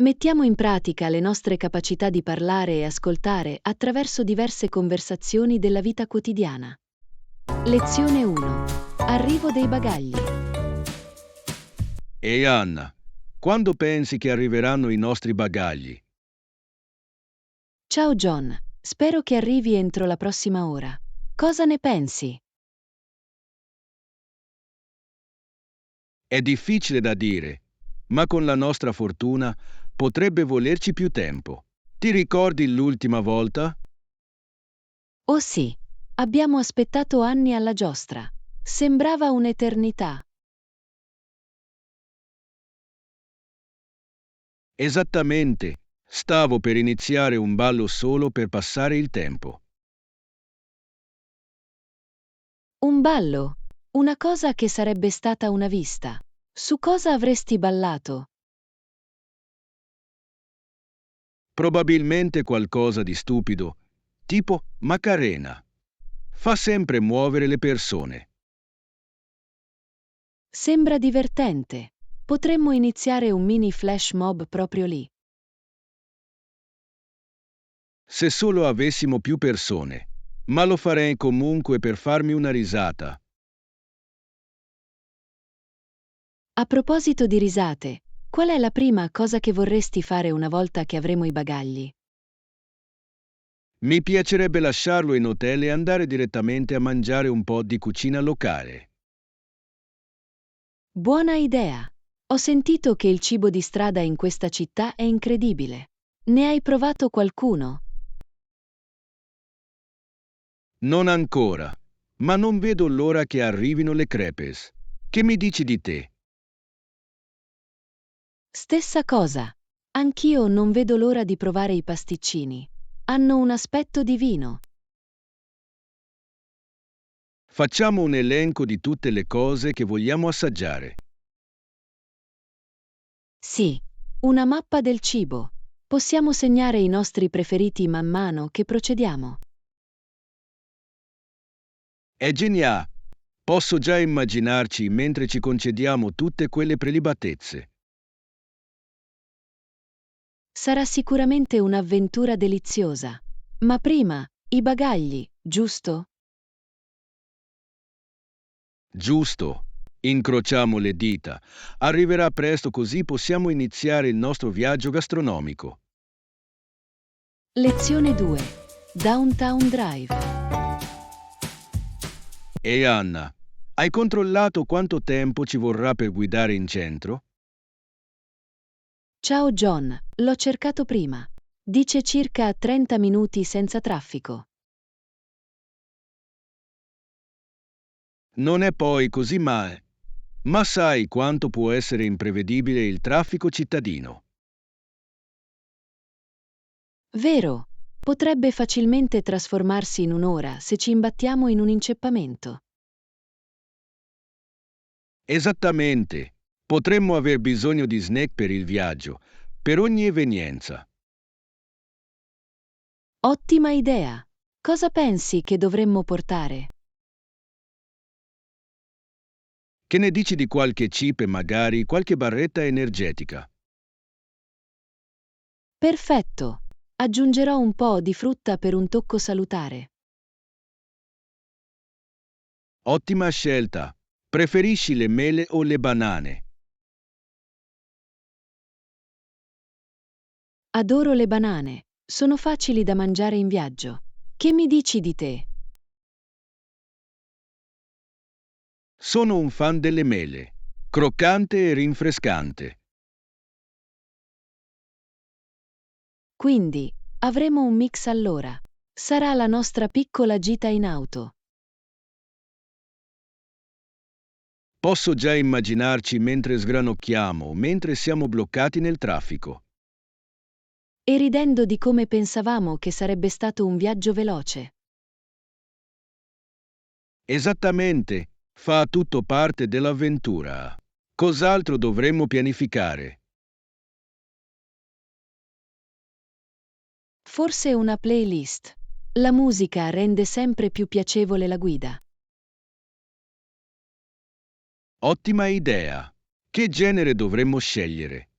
Mettiamo in pratica le nostre capacità di parlare e ascoltare attraverso diverse conversazioni della vita quotidiana. Lezione 1. Arrivo dei bagagli. Ehi Anna, quando pensi che arriveranno i nostri bagagli? Ciao John, spero che arrivi entro la prossima ora. Cosa ne pensi? È difficile da dire, ma con la nostra fortuna potrebbe volerci più tempo. Ti ricordi l'ultima volta? Oh sì, abbiamo aspettato anni alla giostra. Sembrava un'eternità. Esattamente, stavo per iniziare un ballo solo per passare il tempo. Un ballo, una cosa che sarebbe stata una vista. Su cosa avresti ballato? Probabilmente qualcosa di stupido, tipo Macarena. Fa sempre muovere le persone. Sembra divertente. Potremmo iniziare un mini flash mob proprio lì. Se solo avessimo più persone, ma lo farei comunque per farmi una risata. A proposito di risate, qual è la prima cosa che vorresti fare una volta che avremo i bagagli? Mi piacerebbe lasciarlo in hotel e andare direttamente a mangiare un po' di cucina locale. Buona idea! Ho sentito che il cibo di strada in questa città è incredibile. Ne hai provato qualcuno? Non ancora, ma non vedo l'ora che arrivino le crepes. Che mi dici di te? Stessa cosa. Anch'io non vedo l'ora di provare i pasticcini. Hanno un aspetto divino. Facciamo un elenco di tutte le cose che vogliamo assaggiare. Sì, una mappa del cibo. Possiamo segnare i nostri preferiti man mano che procediamo. È geniale! Posso già immaginarci mentre ci concediamo tutte quelle prelibatezze. Sarà sicuramente un'avventura deliziosa. Ma prima, i bagagli, giusto? Giusto. Incrociamo le dita. Arriverà presto così possiamo iniziare il nostro viaggio gastronomico. Lezione 2. Downtown Drive. E Anna, hai controllato quanto tempo ci vorrà per guidare in centro? Ciao John, l'ho cercato prima. Dice circa 30 minuti senza traffico. Non è poi così male. Ma sai quanto può essere imprevedibile il traffico cittadino? Vero, potrebbe facilmente trasformarsi in un'ora se ci imbattiamo in un inceppamento. Esattamente. Potremmo aver bisogno di snack per il viaggio, per ogni evenienza. Ottima idea! Cosa pensi che dovremmo portare? Che ne dici di qualche chip e magari qualche barretta energetica? Perfetto! Aggiungerò un po' di frutta per un tocco salutare. Ottima scelta. Preferisci le mele o le banane? Adoro le banane, sono facili da mangiare in viaggio. Che mi dici di te? Sono un fan delle mele. Croccante e rinfrescante. Quindi, avremo un mix allora. Sarà la nostra piccola gita in auto. Posso già immaginarci mentre sgranocchiamo, mentre siamo bloccati nel traffico. E ridendo di come pensavamo che sarebbe stato un viaggio veloce. Esattamente, fa tutto parte dell'avventura. Cos'altro dovremmo pianificare? Forse una playlist. La musica rende sempre più piacevole la guida. Ottima idea. Che genere dovremmo scegliere?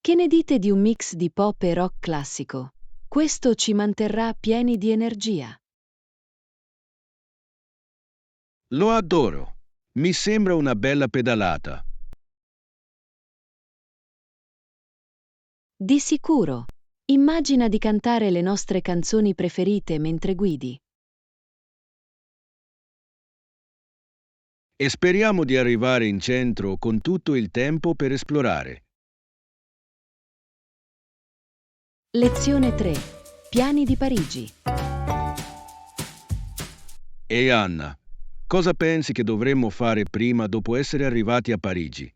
Che ne dite di un mix di pop e rock classico? Questo ci manterrà pieni di energia. Lo adoro. Mi sembra una bella pedalata. Di sicuro. Immagina di cantare le nostre canzoni preferite mentre guidi. E speriamo di arrivare in centro con tutto il tempo per esplorare. Lezione 3. Piani di Parigi. E Anna, cosa pensi che dovremmo fare prima dopo essere arrivati a Parigi?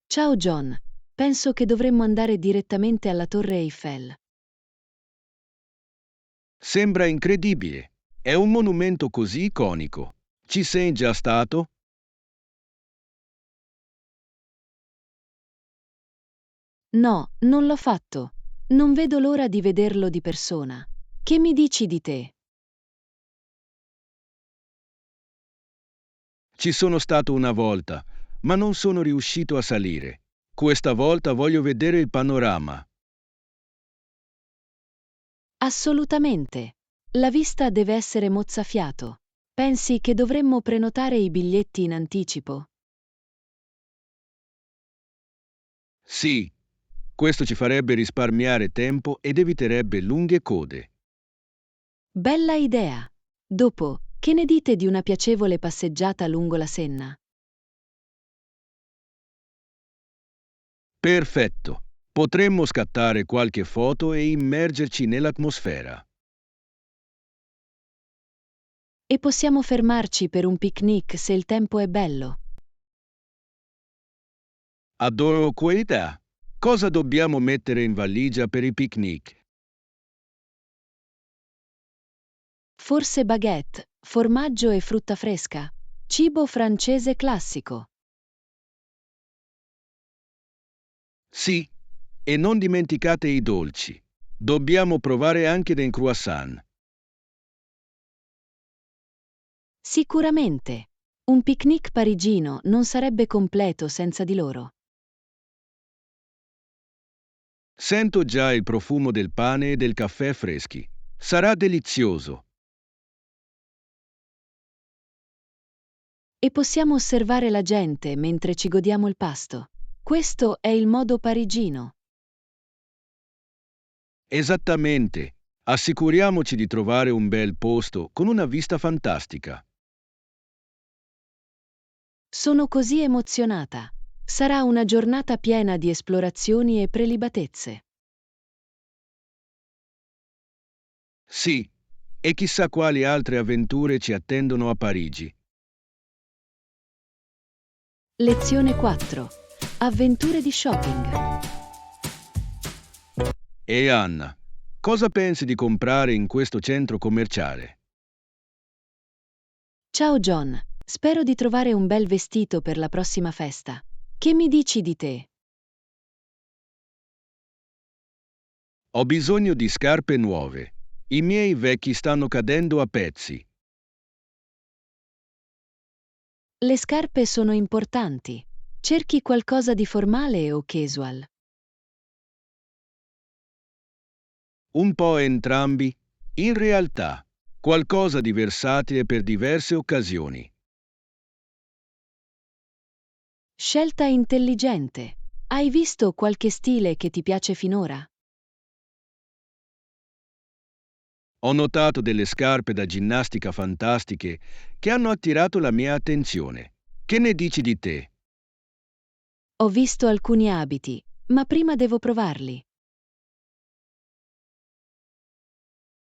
Ciao John. Penso che dovremmo andare direttamente alla Torre Eiffel. Sembra incredibile. È un monumento così iconico. Ci sei già stato? No, non l'ho fatto. Non vedo l'ora di vederlo di persona. Che mi dici di te? Ci sono stato una volta, ma non sono riuscito a salire. Questa volta voglio vedere il panorama. Assolutamente. La vista deve essere mozzafiato. Pensi che dovremmo prenotare i biglietti in anticipo? Sì, questo ci farebbe risparmiare tempo ed eviterebbe lunghe code. Bella idea. Dopo, che ne dite di una piacevole passeggiata lungo la Senna? Perfetto. Potremmo scattare qualche foto e immergerci nell'atmosfera. E possiamo fermarci per un picnic se il tempo è bello. Adoro quell'idea. Cosa dobbiamo mettere in valigia per il picnic? Forse baguette, formaggio e frutta fresca. Cibo francese classico. Sì, e non dimenticate i dolci. Dobbiamo provare anche dei croissant. Sicuramente. Un picnic parigino non sarebbe completo senza di loro. Sento già il profumo del pane e del caffè freschi. Sarà delizioso. E possiamo osservare la gente mentre ci godiamo il pasto. Questo è il modo parigino. Esattamente. Assicuriamoci di trovare un bel posto con una vista fantastica. Sono così emozionata. Sarà una giornata piena di esplorazioni e prelibatezze. Sì, e chissà quali altre avventure ci attendono a Parigi. Lezione 4. Avventure di shopping. E Anna, cosa pensi di comprare in questo centro commerciale? Ciao John, spero di trovare un bel vestito per la prossima festa. Che mi dici di te? Ho bisogno di scarpe nuove. I miei vecchi stanno cadendo a pezzi. Le scarpe sono importanti. Cerchi qualcosa di formale o casual. Un po' entrambi. In realtà, qualcosa di versatile per diverse occasioni. Scelta intelligente. Hai visto qualche stile che ti piace finora? Ho notato delle scarpe da ginnastica fantastiche che hanno attirato la mia attenzione. Che ne dici di te? Ho visto alcuni abiti, ma prima devo provarli.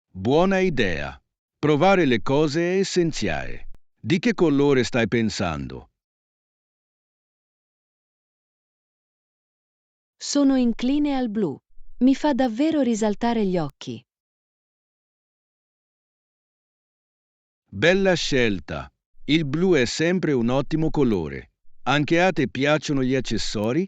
Buona idea. Provare le cose è essenziale. Di che colore stai pensando? Sono incline al blu. Mi fa davvero risaltare gli occhi. Bella scelta. Il blu è sempre un ottimo colore. Anche a te piacciono gli accessori?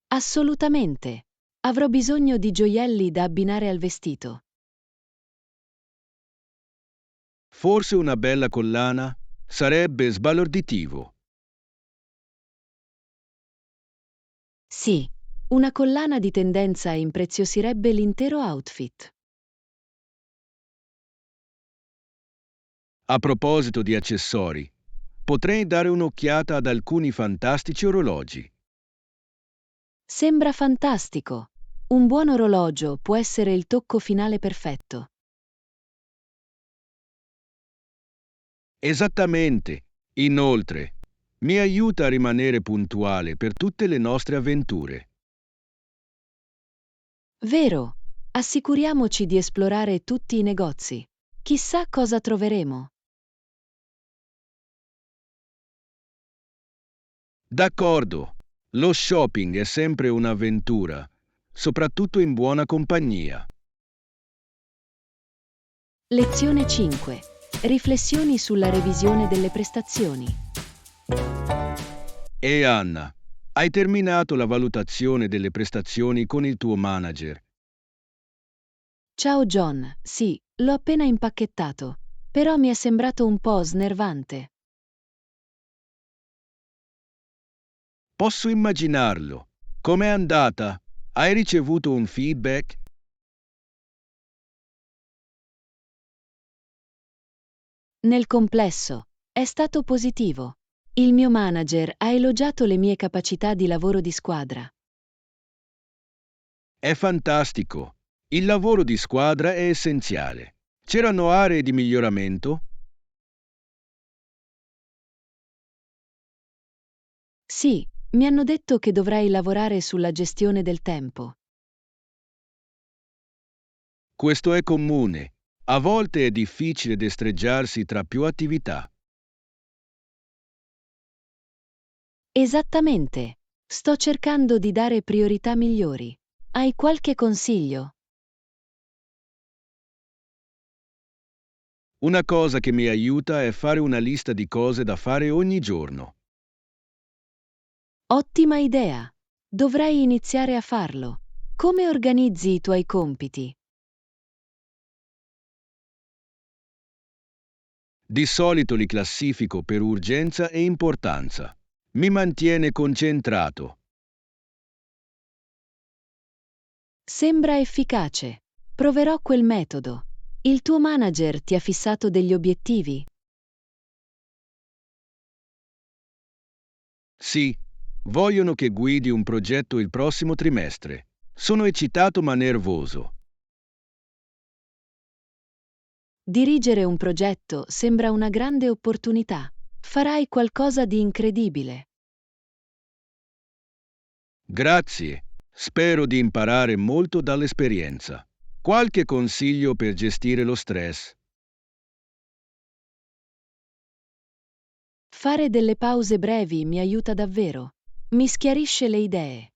Assolutamente. Avrò bisogno di gioielli da abbinare al vestito. Forse una bella collana? Sarebbe sbalorditivo. Sì, una collana di tendenza impreziosirebbe l'intero outfit. A proposito di accessori, potrei dare un'occhiata ad alcuni fantastici orologi. Sembra fantastico. Un buon orologio può essere il tocco finale perfetto. Esattamente. Inoltre, mi aiuta a rimanere puntuale per tutte le nostre avventure. Vero. Assicuriamoci di esplorare tutti i negozi. Chissà cosa troveremo. D'accordo. Lo shopping è sempre un'avventura, soprattutto in buona compagnia. Lezione 5. Riflessioni sulla revisione delle prestazioni. E Anna, hai terminato la valutazione delle prestazioni con il tuo manager. Ciao John, sì, l'ho appena impacchettato, però mi è sembrato un po' snervante. Posso immaginarlo. Com'è andata? Hai ricevuto un feedback? Nel complesso, è stato positivo. Il mio manager ha elogiato le mie capacità di lavoro di squadra. È fantastico. Il lavoro di squadra è essenziale. C'erano aree di miglioramento? Sì, mi hanno detto che dovrei lavorare sulla gestione del tempo. Questo è comune. A volte è difficile destreggiarsi tra più attività. Esattamente. Sto cercando di dare priorità migliori. Hai qualche consiglio? Una cosa che mi aiuta è fare una lista di cose da fare ogni giorno. Ottima idea. Dovrei iniziare a farlo. Come organizzi i tuoi compiti? Di solito li classifico per urgenza e importanza. Mi mantiene concentrato. Sembra efficace. Proverò quel metodo. Il tuo manager ti ha fissato degli obiettivi? Sì, vogliono che guidi un progetto il prossimo trimestre. Sono eccitato ma nervoso. Dirigere un progetto sembra una grande opportunità. Farai qualcosa di incredibile. Grazie. Spero di imparare molto dall'esperienza. Qualche consiglio per gestire lo stress? Fare delle pause brevi mi aiuta davvero. Mi schiarisce le idee.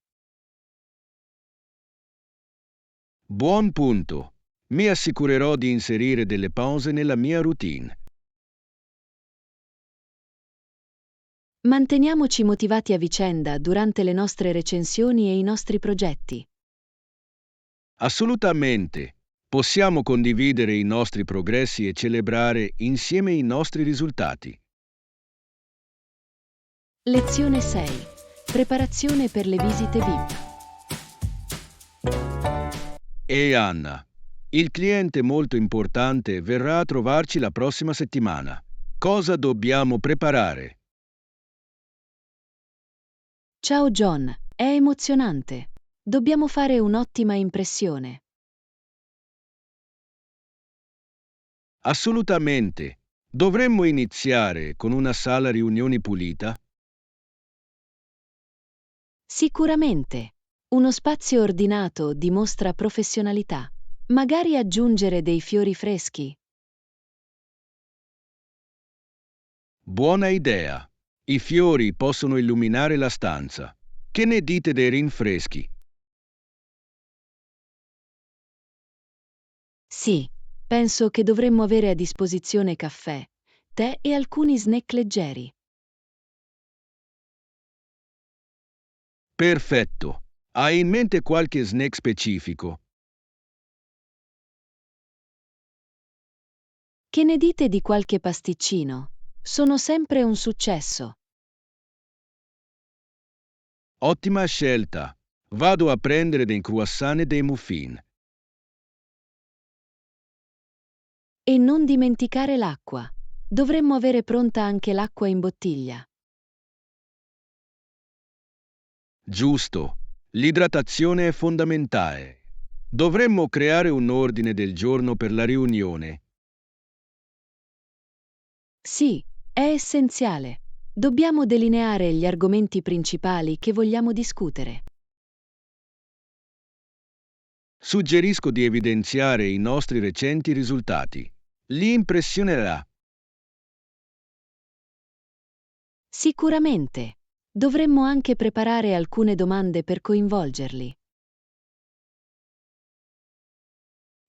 Buon punto. Mi assicurerò di inserire delle pause nella mia routine. Manteniamoci motivati a vicenda durante le nostre recensioni e i nostri progetti. Assolutamente. Possiamo condividere i nostri progressi e celebrare insieme i nostri risultati. Lezione 6. Preparazione per le visite VIP. E Anna, il cliente molto importante verrà a trovarci la prossima settimana. Cosa dobbiamo preparare? Ciao John, è emozionante. Dobbiamo fare un'ottima impressione. Assolutamente. Dovremmo iniziare con una sala riunioni pulita? Sicuramente. Uno spazio ordinato dimostra professionalità. Magari aggiungere dei fiori freschi. Buona idea. I fiori possono illuminare la stanza. Che ne dite dei rinfreschi? Sì, penso che dovremmo avere a disposizione caffè, tè e alcuni snack leggeri. Perfetto. Hai in mente qualche snack specifico? Che ne dite di qualche pasticcino? Sono sempre un successo. Ottima scelta. Vado a prendere dei croissant e dei muffin. E non dimenticare l'acqua. Dovremmo avere pronta anche l'acqua in bottiglia. Giusto. L'idratazione è fondamentale. Dovremmo creare un ordine del giorno per la riunione. Sì, è essenziale. Dobbiamo delineare gli argomenti principali che vogliamo discutere. Suggerisco di evidenziare i nostri recenti risultati. Li impressionerà. Sicuramente. Dovremmo anche preparare alcune domande per coinvolgerli.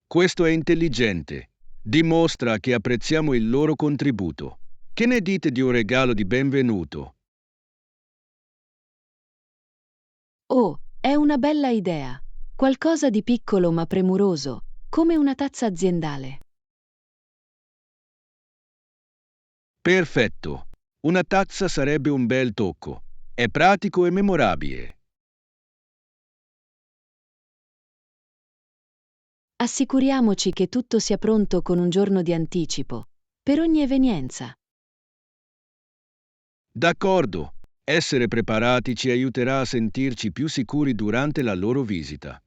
Questo è intelligente. Dimostra che apprezziamo il loro contributo. Che ne dite di un regalo di benvenuto? Oh, è una bella idea. Qualcosa di piccolo ma premuroso, come una tazza aziendale. Perfetto. Una tazza sarebbe un bel tocco. È pratico e memorabile. Assicuriamoci che tutto sia pronto con un giorno di anticipo, per ogni evenienza. D'accordo. Essere preparati ci aiuterà a sentirci più sicuri durante la loro visita.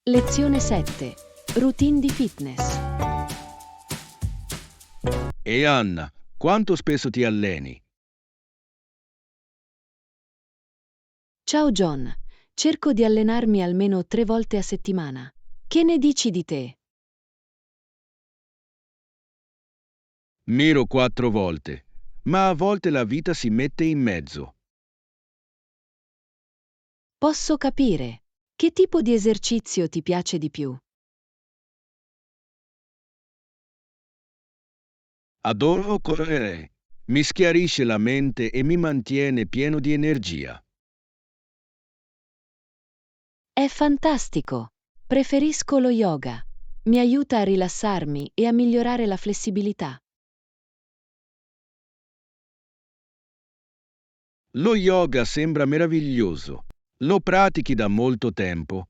Lezione 7. Routine di fitness. E Anna, quanto spesso ti alleni? Ciao John, cerco di allenarmi almeno 3 volte a settimana. Che ne dici di te? Miro 4 volte, ma a volte la vita si mette in mezzo. Posso capire. Che tipo di esercizio ti piace di più? Adoro correre. Mi schiarisce la mente e mi mantiene pieno di energia. È fantastico. Preferisco lo yoga. Mi aiuta a rilassarmi e a migliorare la flessibilità. Lo yoga sembra meraviglioso. Lo pratichi da molto tempo?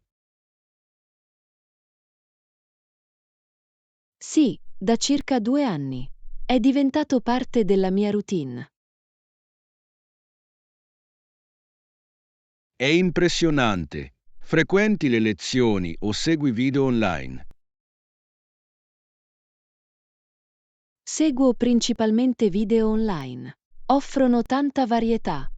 Sì, da circa 2 anni. È diventato parte della mia routine. È impressionante. Frequenti le lezioni o segui video online? Seguo principalmente video online. Offrono tanta varietà.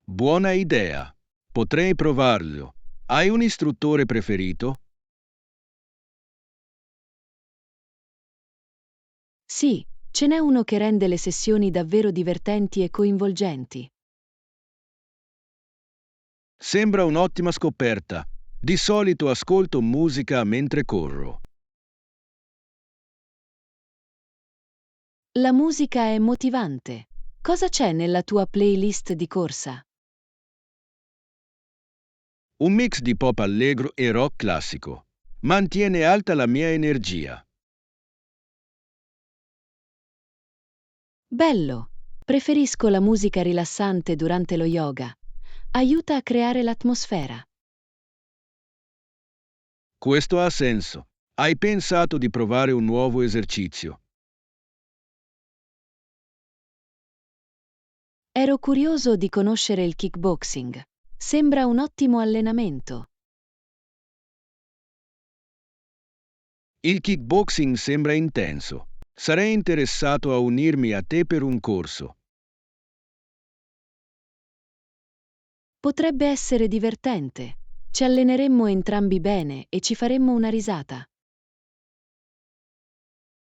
Buona idea. Potrei provarlo. Hai un istruttore preferito? Sì, ce n'è uno che rende le sessioni davvero divertenti e coinvolgenti. Sembra un'ottima scoperta. Di solito ascolto musica mentre corro. La musica è motivante. Cosa c'è nella tua playlist di corsa? Un mix di pop allegro e rock classico. Mantiene alta la mia energia. Bello! Preferisco la musica rilassante durante lo yoga. Aiuta a creare l'atmosfera. Questo ha senso. Hai pensato di provare un nuovo esercizio? Ero curioso di conoscere il kickboxing. Sembra un ottimo allenamento. Il kickboxing sembra intenso. Sarei interessato a unirmi a te per un corso. Potrebbe essere divertente. Ci alleneremmo entrambi bene e ci faremmo una risata.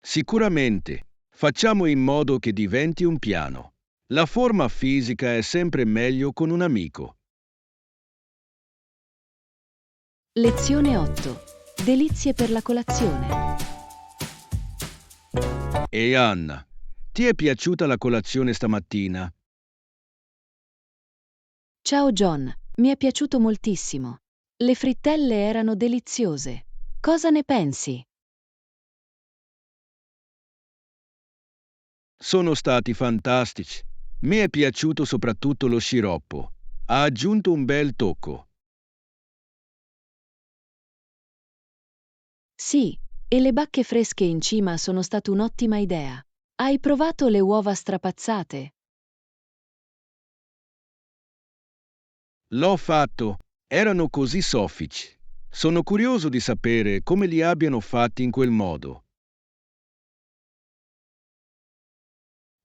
Sicuramente. Facciamo in modo che diventi un piano. La forma fisica è sempre meglio con un amico. Lezione 8. Delizie per la colazione. E Anna, ti è piaciuta la colazione stamattina? Ciao John, mi è piaciuto moltissimo. Le frittelle erano deliziose. Cosa ne pensi? Sono stati fantastici. Mi è piaciuto soprattutto lo sciroppo. Ha aggiunto un bel tocco. Sì, e le bacche fresche in cima sono state un'ottima idea. Hai provato le uova strapazzate? L'ho fatto. Erano così soffici. Sono curioso di sapere come li abbiano fatti in quel modo.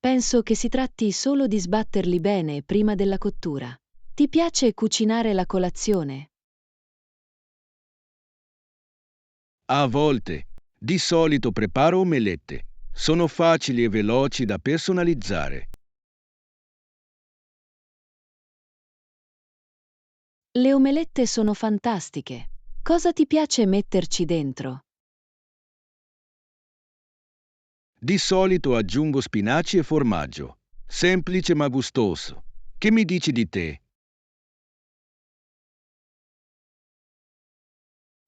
Penso che si tratti solo di sbatterli bene prima della cottura. Ti piace cucinare la colazione? A volte, di solito preparo omelette. Sono facili e veloci da personalizzare. Le omelette sono fantastiche. Cosa ti piace metterci dentro? Di solito aggiungo spinaci e formaggio. Semplice ma gustoso. Che mi dici di te?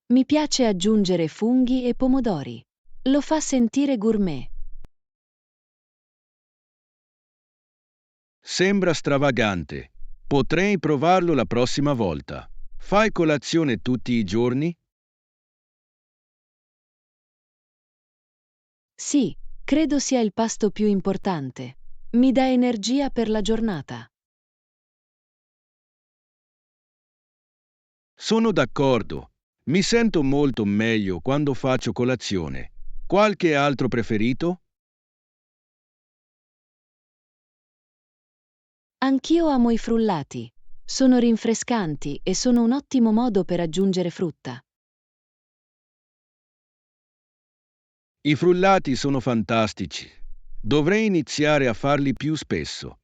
Mi piace aggiungere funghi e pomodori. Lo fa sentire gourmet. Sembra stravagante. Potrei provarlo la prossima volta. Fai colazione tutti i giorni? Sì, credo sia il pasto più importante. Mi dà energia per la giornata. Sono d'accordo. Mi sento molto meglio quando faccio colazione. Qualche altro preferito? Anch'io amo i frullati. Sono rinfrescanti e sono un ottimo modo per aggiungere frutta. I frullati sono fantastici. Dovrei iniziare a farli più spesso.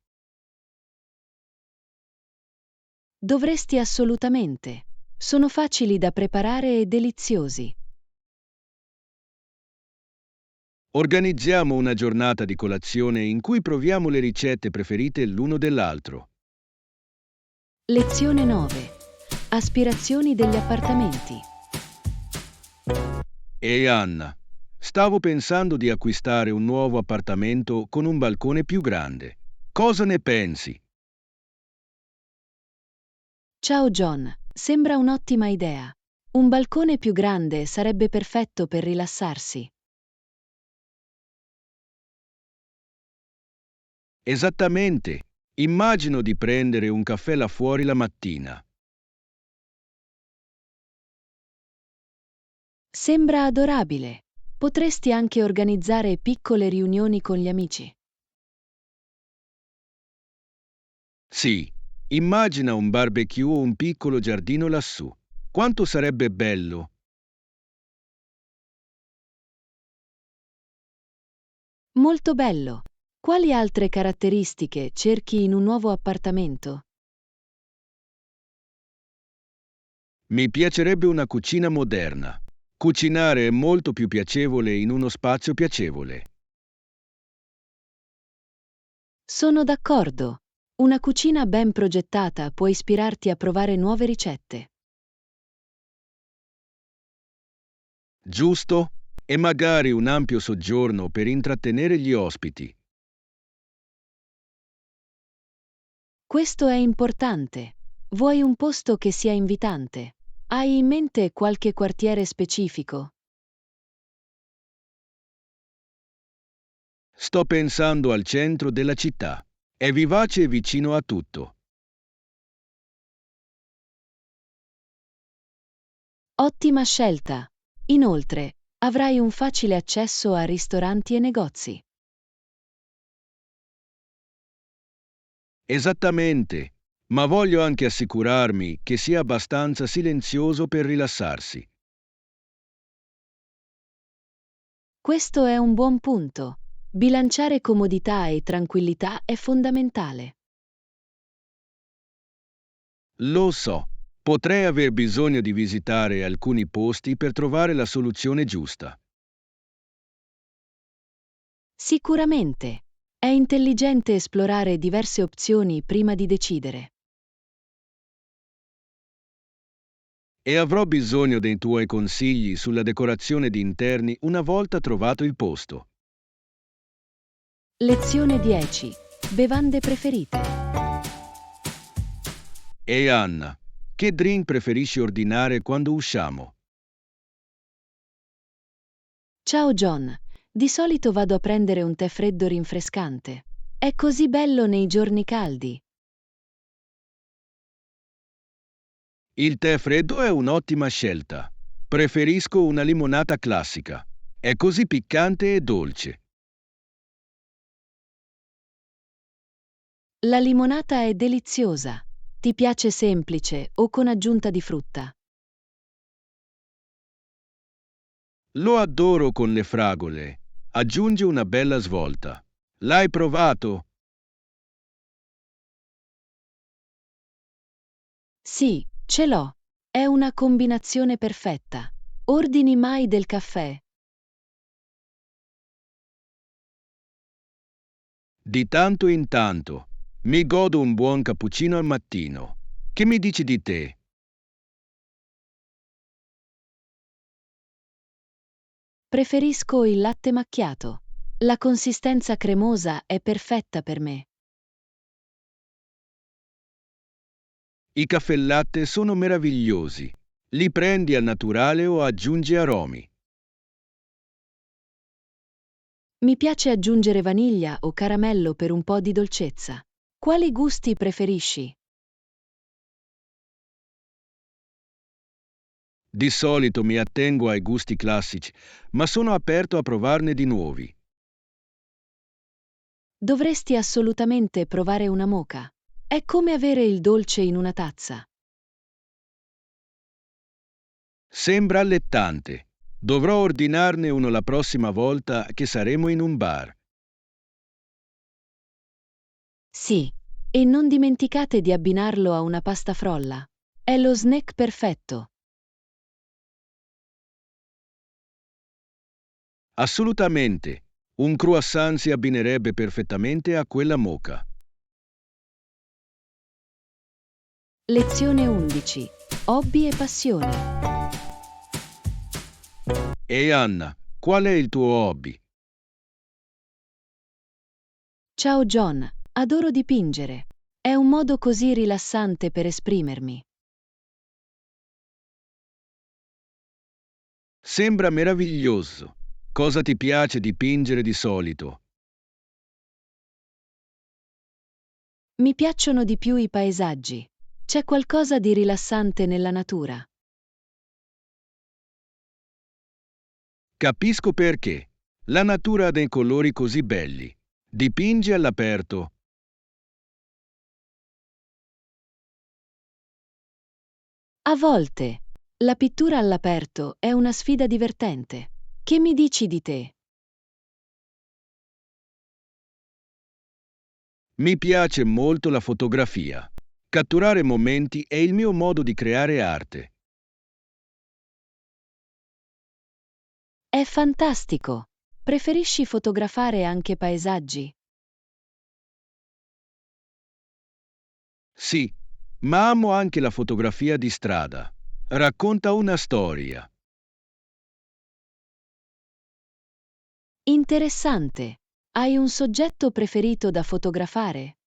Dovresti assolutamente. Sono facili da preparare e deliziosi. Organizziamo una giornata di colazione in cui proviamo le ricette preferite l'uno dell'altro. Lezione 9. Aspirazioni degli appartamenti. Ehi Anna, stavo pensando di acquistare un nuovo appartamento con un balcone più grande. Cosa ne pensi? Ciao John, sembra un'ottima idea. Un balcone più grande sarebbe perfetto per rilassarsi. Esattamente. Immagino di prendere un caffè là fuori la mattina. Sembra adorabile. Potresti anche organizzare piccole riunioni con gli amici. Sì, immagina un barbecue o un piccolo giardino lassù. Quanto sarebbe bello! Molto bello. Quali altre caratteristiche cerchi in un nuovo appartamento? Mi piacerebbe una cucina moderna. Cucinare è molto più piacevole in uno spazio piacevole. Sono d'accordo. Una cucina ben progettata può ispirarti a provare nuove ricette. Giusto? E magari un ampio soggiorno per intrattenere gli ospiti. Questo è importante. Vuoi un posto che sia invitante? Hai in mente qualche quartiere specifico? Sto pensando al centro della città. È vivace e vicino a tutto. Ottima scelta. Inoltre, avrai un facile accesso a ristoranti e negozi. Esattamente. Ma voglio anche assicurarmi che sia abbastanza silenzioso per rilassarsi. Questo è un buon punto. Bilanciare comodità e tranquillità è fondamentale. Lo so. Potrei aver bisogno di visitare alcuni posti per trovare la soluzione giusta. Sicuramente. È intelligente esplorare diverse opzioni prima di decidere. E avrò bisogno dei tuoi consigli sulla decorazione di interni una volta trovato il posto. Lezione 10. Bevande preferite. E Anna, che drink preferisci ordinare quando usciamo? Ciao John, di solito vado a prendere un tè freddo rinfrescante. È così bello nei giorni caldi. Il tè freddo è un'ottima scelta. Preferisco una limonata classica. È così piccante e dolce. La limonata è deliziosa. Ti piace semplice o con aggiunta di frutta? Lo adoro con le fragole. Aggiunge una bella svolta. L'hai provato? Sì, ce l'ho. È una combinazione perfetta. Ordini mai del caffè? Di tanto in tanto. Mi godo un buon cappuccino al mattino. Che mi dici di te? Preferisco il latte macchiato. La consistenza cremosa è perfetta per me. I caffè latte sono meravigliosi. Li prendi al naturale o aggiungi aromi? Mi piace aggiungere vaniglia o caramello per un po' di dolcezza. Quali gusti preferisci? Di solito mi attengo ai gusti classici, ma sono aperto a provarne di nuovi. Dovresti assolutamente provare una moka. È come avere il dolce in una tazza. Sembra allettante. Dovrò ordinarne uno la prossima volta che saremo in un bar. Sì, e non dimenticate di abbinarlo a una pasta frolla. È lo snack perfetto. Assolutamente. Un croissant si abbinerebbe perfettamente a quella moka. Lezione 11. Hobby e passioni. E Anna, qual è il tuo hobby? Ciao John, adoro dipingere. È un modo così rilassante per esprimermi. Sembra meraviglioso. Cosa ti piace dipingere di solito? Mi piacciono di più i paesaggi. C'è qualcosa di rilassante nella natura. Capisco perché. La natura ha dei colori così belli. Dipingi all'aperto. A volte, la pittura all'aperto è una sfida divertente. Che mi dici di te? Mi piace molto la fotografia. Catturare momenti è il mio modo di creare arte. È fantastico! Preferisci fotografare anche paesaggi? Sì, ma amo anche la fotografia di strada. Racconta una storia. Interessante! Hai un soggetto preferito da fotografare?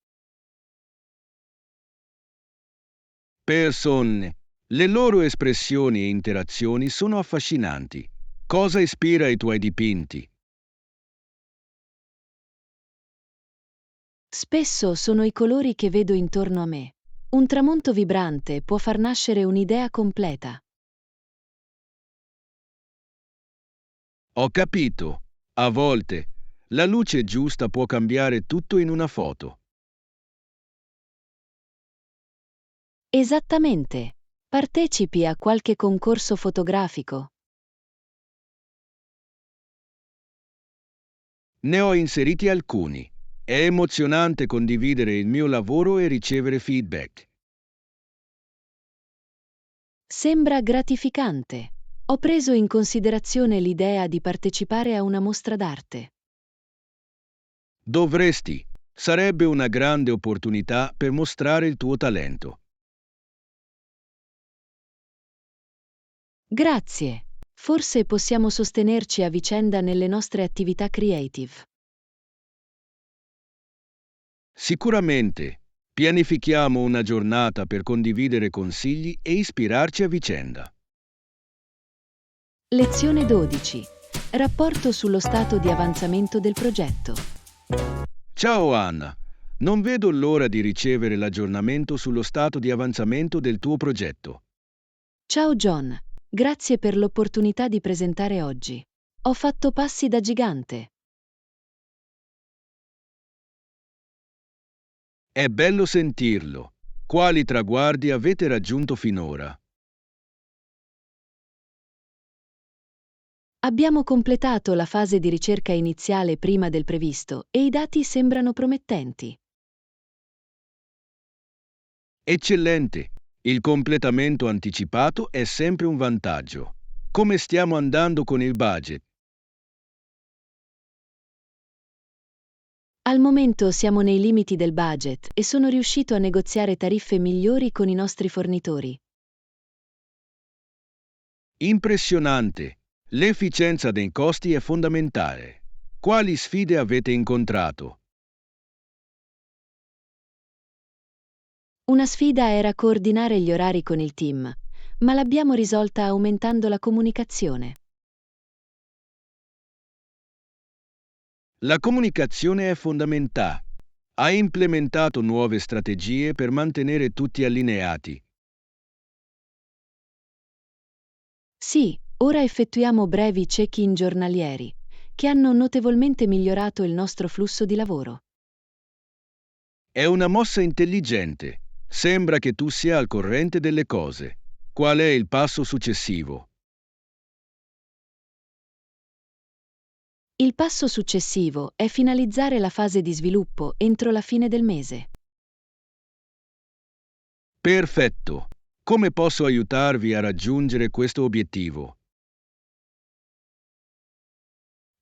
Persone. Le loro espressioni e interazioni sono affascinanti. Cosa ispira i tuoi dipinti? Spesso sono i colori che vedo intorno a me. Un tramonto vibrante può far nascere un'idea completa. Ho capito. A volte, la luce giusta può cambiare tutto in una foto. Esattamente. Partecipi a qualche concorso fotografico. Ne ho inseriti alcuni. È emozionante condividere il mio lavoro e ricevere feedback. Sembra gratificante. Ho preso in considerazione l'idea di partecipare a una mostra d'arte. Dovresti. Sarebbe una grande opportunità per mostrare il tuo talento. Grazie. Forse possiamo sostenerci a vicenda nelle nostre attività creative. Sicuramente. Pianifichiamo una giornata per condividere consigli e ispirarci a vicenda. Lezione 12. Rapporto sullo stato di avanzamento del progetto. Ciao Anna, non vedo l'ora di ricevere l'aggiornamento sullo stato di avanzamento del tuo progetto. Ciao John, grazie per l'opportunità di presentare oggi. Ho fatto passi da gigante. È bello sentirlo. Quali traguardi avete raggiunto finora? Abbiamo completato la fase di ricerca iniziale prima del previsto e i dati sembrano promettenti. Eccellente! Il completamento anticipato è sempre un vantaggio. Come stiamo andando con il budget? Al momento siamo nei limiti del budget e sono riuscito a negoziare tariffe migliori con i nostri fornitori. Impressionante! L'efficienza dei costi è fondamentale. Quali sfide avete incontrato? Una sfida era coordinare gli orari con il team, ma l'abbiamo risolta aumentando la comunicazione. La comunicazione è fondamentale. Hai implementato nuove strategie per mantenere tutti allineati. Sì, ora effettuiamo brevi check-in giornalieri, che hanno notevolmente migliorato il nostro flusso di lavoro. È una mossa intelligente. Sembra che tu sia al corrente delle cose. Qual è il passo successivo? Il passo successivo è finalizzare la fase di sviluppo entro la fine del mese. Perfetto. Come posso aiutarvi a raggiungere questo obiettivo?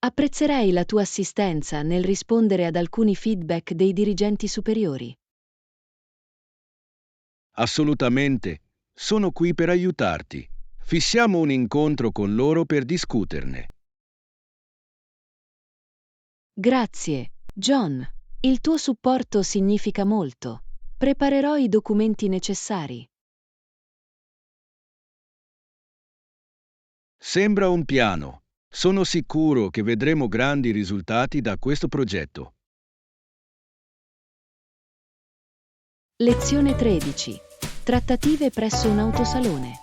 Apprezzerei la tua assistenza nel rispondere ad alcuni feedback dei dirigenti superiori. Assolutamente. Sono qui per aiutarti. Fissiamo un incontro con loro per discuterne. Grazie, John. Il tuo supporto significa molto. Preparerò i documenti necessari. Sembra un piano. Sono sicuro che vedremo grandi risultati da questo progetto. Lezione 13. Trattative presso un autosalone.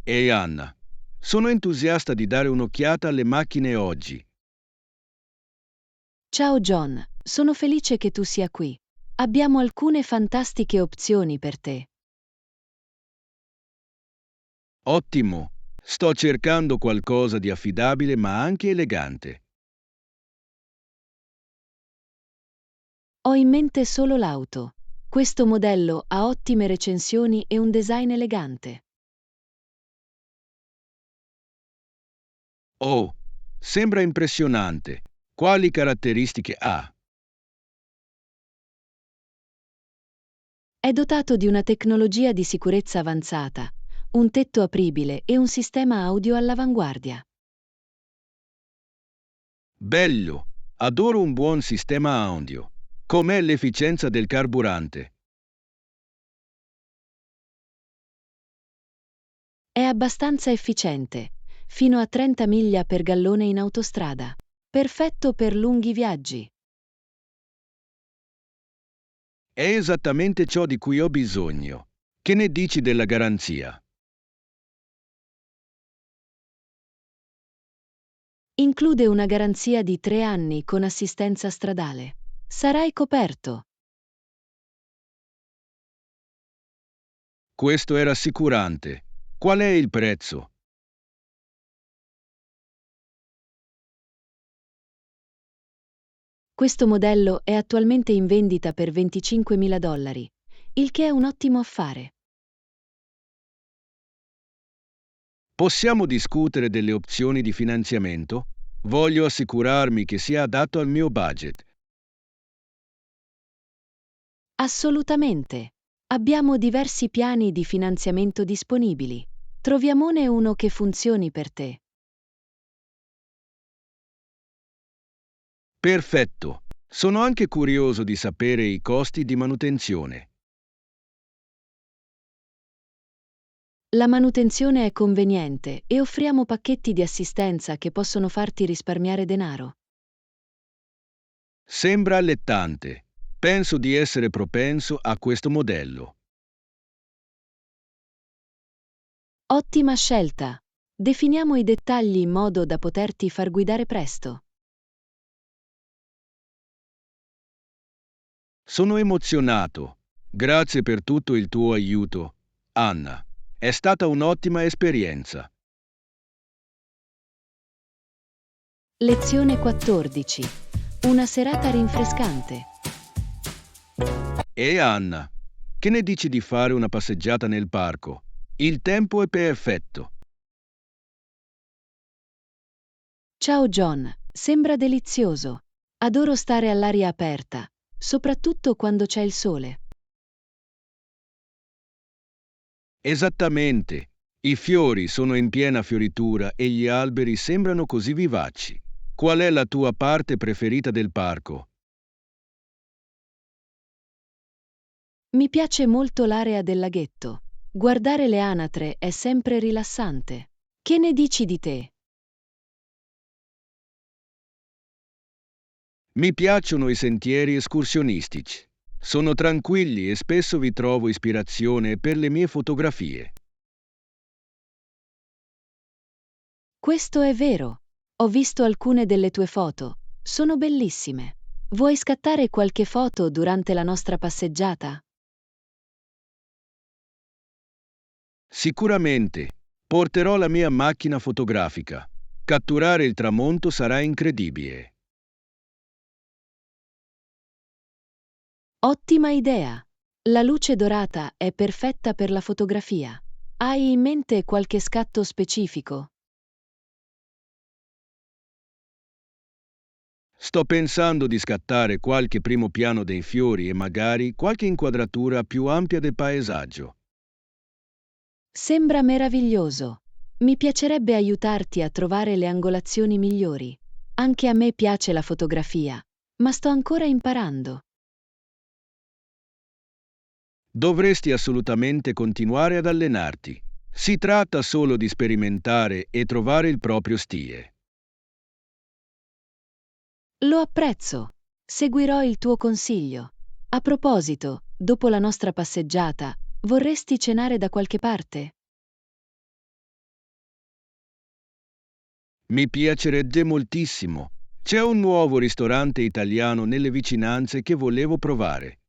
Ehi Anna, sono entusiasta di dare un'occhiata alle macchine oggi. Ciao John, sono felice che tu sia qui. Abbiamo alcune fantastiche opzioni per te. Ottimo. Sto cercando qualcosa di affidabile ma anche elegante. Ho in mente solo l'auto. Questo modello ha ottime recensioni e un design elegante. Oh, sembra impressionante. Quali caratteristiche ha? È dotato di una tecnologia di sicurezza avanzata, un tetto apribile e un sistema audio all'avanguardia. Bello. Adoro un buon sistema audio. Com'è l'efficienza del carburante? È abbastanza efficiente, fino a 30 miglia per gallone in autostrada. Perfetto per lunghi viaggi. È esattamente ciò di cui ho bisogno. Che ne dici della garanzia? Include una garanzia di 3 anni con assistenza stradale. Sarai coperto. Questo è rassicurante. Qual è il prezzo? Questo modello è attualmente in vendita per $25.000, il che è un ottimo affare. Possiamo discutere delle opzioni di finanziamento? Voglio assicurarmi che sia adatto al mio budget. Assolutamente. Abbiamo diversi piani di finanziamento disponibili. Troviamone uno che funzioni per te. Perfetto. Sono anche curioso di sapere i costi di manutenzione. La manutenzione è conveniente e offriamo pacchetti di assistenza che possono farti risparmiare denaro. Sembra allettante. Penso di essere propenso a questo modello. Ottima scelta! Definiamo i dettagli in modo da poterti far guidare presto. Sono emozionato. Grazie per tutto il tuo aiuto, Anna. È stata un'ottima esperienza. Lezione 14. Una serata rinfrescante. E Anna, che ne dici di fare una passeggiata nel parco? Il tempo è perfetto. Ciao John, sembra delizioso. Adoro stare all'aria aperta, soprattutto quando c'è il sole. Esattamente. I fiori sono in piena fioritura e gli alberi sembrano così vivaci. Qual è la tua parte preferita del parco? Mi piace molto l'area del laghetto. Guardare le anatre è sempre rilassante. Che ne dici di te? Mi piacciono i sentieri escursionistici. Sono tranquilli e spesso vi trovo ispirazione per le mie fotografie. Questo è vero. Ho visto alcune delle tue foto. Sono bellissime. Vuoi scattare qualche foto durante la nostra passeggiata? Sicuramente. Porterò la mia macchina fotografica. Catturare il tramonto sarà incredibile. Ottima idea! La luce dorata è perfetta per la fotografia. Hai in mente qualche scatto specifico? Sto pensando di scattare qualche primo piano dei fiori e magari qualche inquadratura più ampia del paesaggio. Sembra meraviglioso. Mi piacerebbe aiutarti a trovare le angolazioni migliori. Anche a me piace la fotografia, ma sto ancora imparando. Dovresti assolutamente continuare ad allenarti. Si tratta solo di sperimentare e trovare il proprio stile. Lo apprezzo. Seguirò il tuo consiglio. A proposito, dopo la nostra passeggiata, vorresti cenare da qualche parte? Mi piacerebbe moltissimo. C'è un nuovo ristorante italiano nelle vicinanze che volevo provare.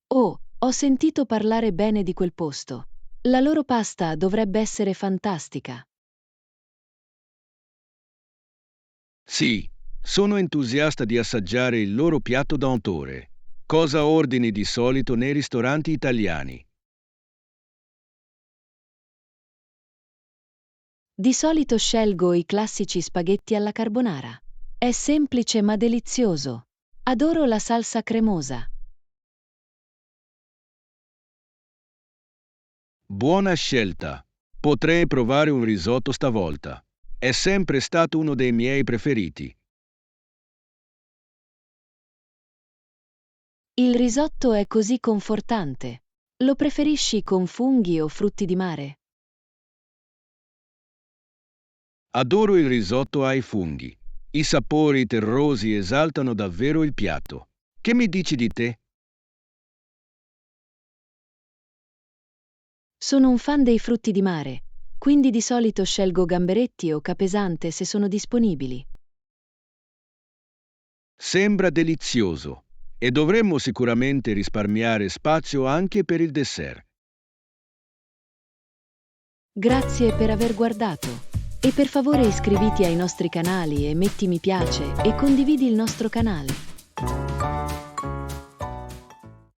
Oh, ho sentito parlare bene di quel posto. La loro pasta dovrebbe essere fantastica. Sì, sono entusiasta di assaggiare il loro piatto d'autore. Cosa ordini di solito nei ristoranti italiani? Di solito scelgo i classici spaghetti alla carbonara. È semplice ma delizioso. Adoro la salsa cremosa. Buona scelta. Potrei provare un risotto stavolta. È sempre stato uno dei miei preferiti. Il risotto è così confortante. Lo preferisci con funghi o frutti di mare? Adoro il risotto ai funghi. I sapori terrosi esaltano davvero il piatto. Che mi dici di te? Sono un fan dei frutti di mare, quindi di solito scelgo gamberetti o capesante se sono disponibili. Sembra delizioso e dovremmo sicuramente risparmiare spazio anche per il dessert. Grazie per aver guardato. E per favore iscriviti ai nostri canali e metti mi piace e condividi il nostro canale.